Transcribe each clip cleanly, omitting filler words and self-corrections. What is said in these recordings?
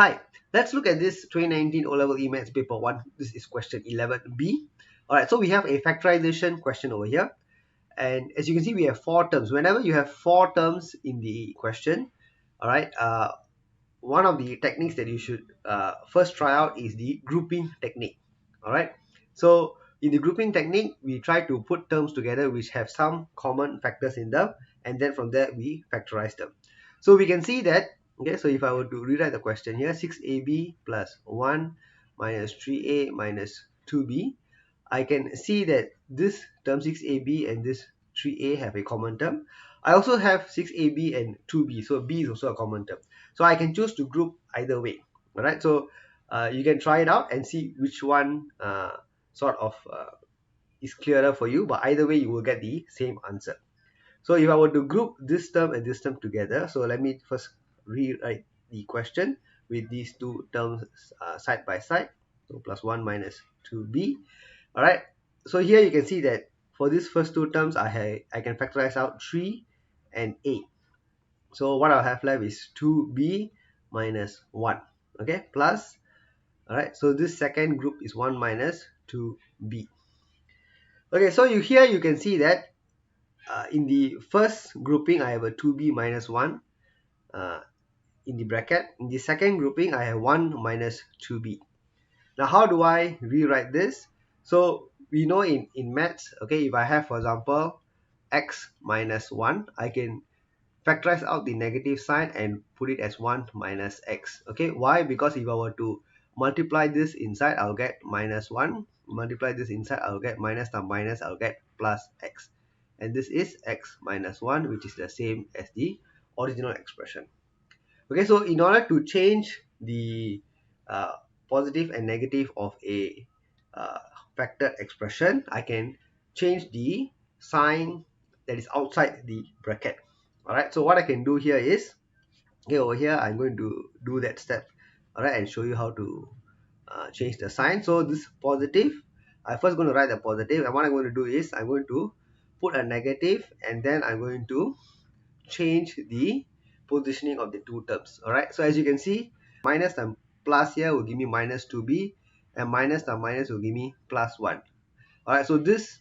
Hi, let's look at this 2019 O-Level E-Maths paper 1. This is question 11b. Alright, so we have a factorization question over here. And as you can see, we have 4 terms. Whenever you have 4 terms in the question, alright, one of the techniques that you should first try out is the grouping technique. Alright, so in the grouping technique, we try to put terms together which have some common factors in them, and then from there we factorize them. So we can see that, okay, so if I were to rewrite the question here, 6ab plus 1 minus 3a minus 2b, I can see that this term 6ab and this 3a have a common term. I also have 6ab and 2b, so b is also a common term. So I can choose to group either way. Alright, so you can try it out and see which one is clearer for you, but either way you will get the same answer. So if I were to group this term and this term together, so let me first rewrite the question with these two terms side by side. So plus 1 minus 2b. Alright, so here you can see that for these first two terms, I can factorize out 3 and 8. So what I'll have left is 2b minus 1. Okay, plus, alright, so this second group is 1 minus 2b. Okay, so here you can see that in the first grouping, I have a 2b minus 1 in the bracket. In the second grouping, I have 1 minus 2b. Now, how do I rewrite this? So we know in maths, okay, if I have, for example, x minus 1, I can factorize out the negative sign and put it as 1 minus x. Okay, why? Because if I were to multiply this inside, I'll get minus 1. Multiply this inside, I'll get minus times minus, I'll get plus x. And this is x minus 1, which is the same as the original expression. Okay, so in order to change the positive and negative of a factored expression, I can change the sign that is outside the bracket. Alright, so what I can do here is, okay, over here I'm going to do that step, alright, and show you how to change the sign. So this positive, I'm first going to write the positive, and what I'm going to do is I'm going to put a negative, and then I'm going to change the positioning of the two terms. Alright, so as you can see, minus and plus here will give me minus 2b, and minus and minus will give me plus 1. Alright, so this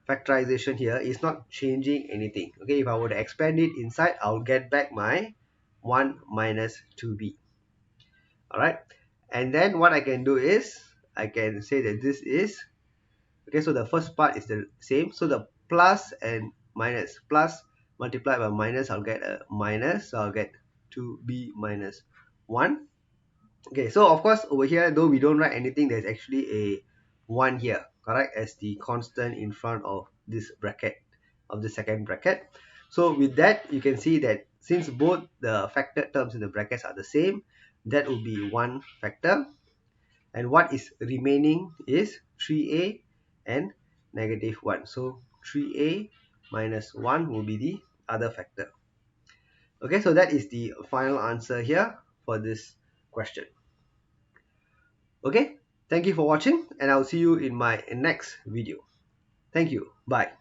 factorization here is not changing anything. Okay, if I were to expand it inside, I'll get back my 1 minus 2b. Alright, and then what I can do is I can say that this is, okay, so the first part is the same. So the plus and minus, plus multiplied by minus, I'll get a minus, so I'll get 2b minus 1. Okay, so of course over here, though we don't write anything, there's actually a 1 here, correct, as the constant in front of this bracket, of the second bracket. So with that, you can see that since both the factored terms in the brackets are the same, that will be one factor, and what is remaining is 3a and negative 1. So 3a minus 1 will be the other factor. Okay, so that is the final answer here for this question. Okay, thank you for watching, and I'll see you in my next video. Thank you. Bye.